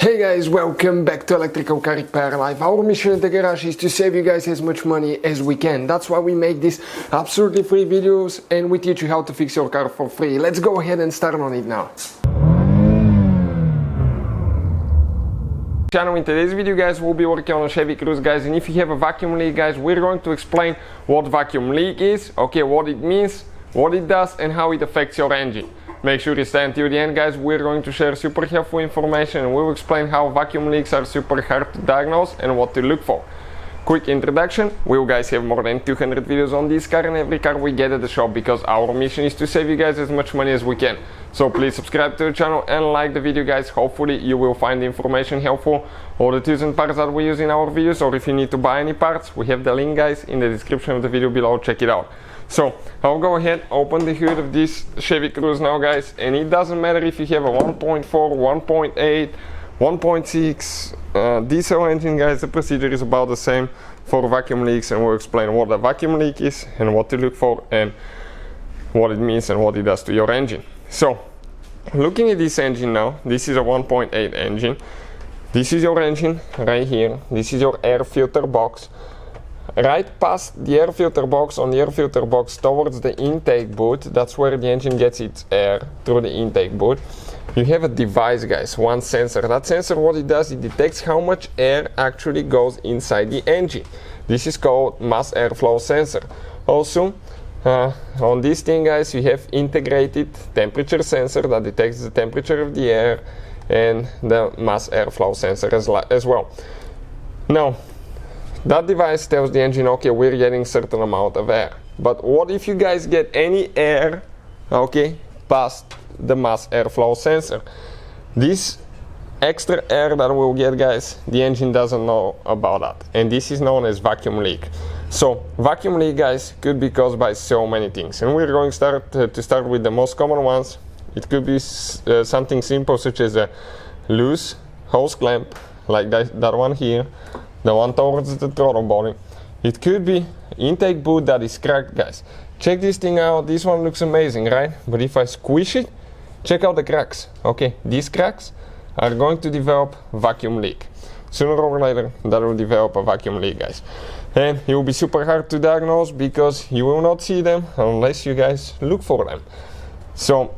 Hey guys, welcome back to Electrical Car Repair Live. Our mission in the garage is to save you guys as much money as we can. That's why we make these absolutely free videos and we teach you how to fix your car for free. Let's go ahead and start on it now. In today's video guys, we'll be working on a Chevy Cruze guys, and if you have a vacuum leak guys, we're going to explain what vacuum leak is, okay, what it means, what it does and how it affects your engine. Make sure you stay until the end guys. We're going to share super helpful information and we'll explain how vacuum leaks are super hard to diagnose and what to look for. Quick introduction, we guys have more than 200 videos on this car and every car we get at the shop because our mission is to save you guys as much money as we can. So please subscribe to the channel and like the video guys. Hopefully you will find the information helpful, all the tools and parts that we use in our videos, or if you need to buy any parts, we have the link guys in the description of the video below, check it out. So I'll go ahead, open the hood of this Chevy Cruze now guys, and it doesn't matter if you have a 1.4, 1.8, 1.6 diesel engine guys, the procedure is about the same for vacuum leaks, and we'll explain what a vacuum leak is and what to look for and what it means and what it does to your engine. So looking at this engine now, this is a 1.8 engine. This is your engine right here. This is your air filter box. Right past the air filter box, on the air filter box towards the intake boot, that's where the engine gets its air, through the intake boot. You have a device guys, one sensor. That sensor, what it does, it detects how much air actually goes inside the engine. This is called mass airflow sensor. Also on this thing guys, you have integrated temperature sensor that detects the temperature of the air and the mass airflow sensor as well. Now that device tells the engine, okay, we're getting a certain amount of air. But what if you guys get any air, okay, past the mass airflow sensor? This extra air that we'll get guys, the engine doesn't know about that. And this is known as vacuum leak. So vacuum leak guys could be caused by so many things. And we're going to start with the most common ones. It could be something simple such as a loose hose clamp, like that one here. The one towards the throttle body. It could be intake boot that is cracked guys. Check this thing out, this one looks amazing, right? But if I squish it, check out the cracks. Okay, these cracks are going to develop vacuum leak. Sooner or later that will develop a vacuum leak guys. And it will be super hard to diagnose because you will not see them unless you guys look for them. So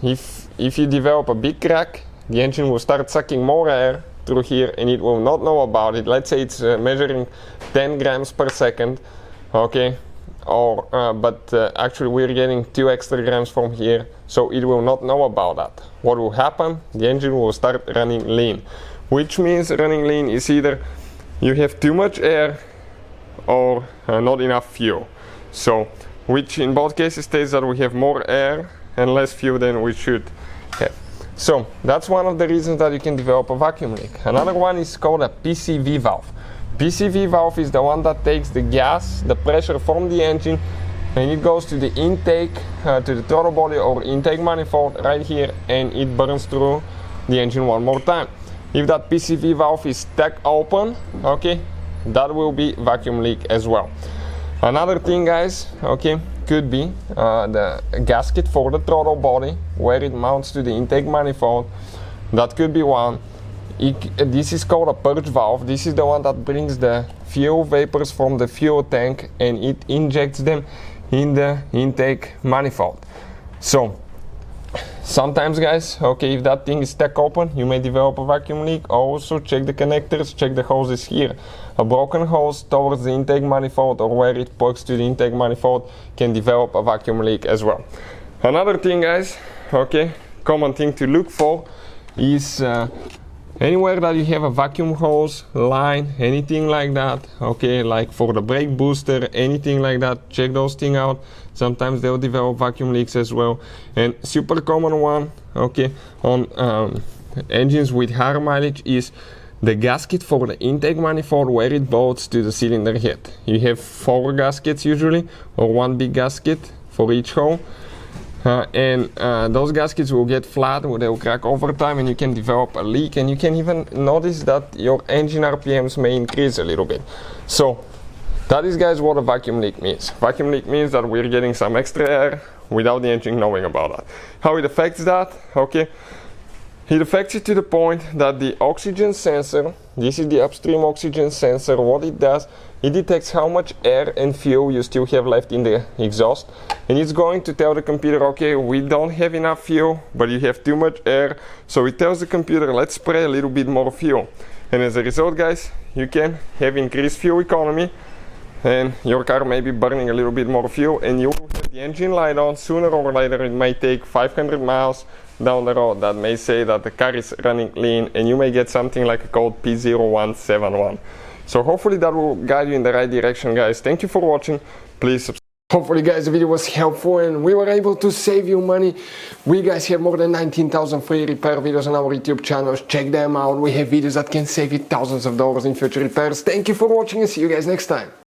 if you develop a big crack, the engine will start sucking more air through here and it will not know about it. Let's say it's measuring 10 grams per second, okay, or but actually we're getting 2 extra grams from here, so it will not know about that. What will happen? The engine will start running lean, which means running lean is either you have too much air or not enough fuel. So which in both cases states that we have more air and less fuel than we should have. So that's one of the reasons that you can develop a vacuum leak. Another one is called a PCV valve. PCV valve is the one that takes the gas, the pressure from the engine, and it goes to the intake, to the throttle body or intake manifold right here, and it burns through the engine one more time. If that PCV valve is stuck open, okay, that will be vacuum leak as well. Another thing guys, okay, could be the gasket for the throttle body where it mounts to the intake manifold. That could be one. This is called a purge valve. This is the one that brings the fuel vapors from the fuel tank and it injects them in the intake manifold. So sometimes guys, okay, if that thing is stuck open, you may develop a vacuum leak. Also check the connectors, check the hoses here. A broken hose towards the intake manifold or where it plugs to the intake manifold can develop a vacuum leak as well. Another thing guys, okay, common thing to look for is anywhere that you have a vacuum hose, line, anything like that, okay, like for the brake booster, anything like that, check those things out. Sometimes they'll develop vacuum leaks as well. And super common one, okay, on engines with higher mileage is the gasket for the intake manifold where it bolts to the cylinder head. You have 4 gaskets usually, or 1 big gasket for each hole. And those gaskets will get flat, or they will crack over time and you can develop a leak, and you can even notice that your engine RPMs may increase a little bit. So that is guys what a vacuum leak means. Vacuum leak means that we're getting some extra air without the engine knowing about that. How it affects that, okay, It affects it to the point that the oxygen sensor, this is the upstream oxygen sensor, what it does, it detects how much air and fuel you still have left in the exhaust, and it's going to tell the computer, okay, we don't have enough fuel, but you have too much air, so it tells the computer, let's spray a little bit more fuel. And as a result, guys, you can have increased fuel economy, and your car may be burning a little bit more fuel, and you will have the engine light on. Sooner or later it may take 500 miles down the road that may say that the car is running lean, and you may get something like a code P0171. So hopefully that will guide you in the right direction, guys. Thank you for watching. Please subscribe. Hopefully, guys, the video was helpful and we were able to save you money. We guys have more than 19,000 free repair videos on our YouTube channels. Check them out. We have videos that can save you thousands of dollars in future repairs. Thank you for watching and see you guys next time.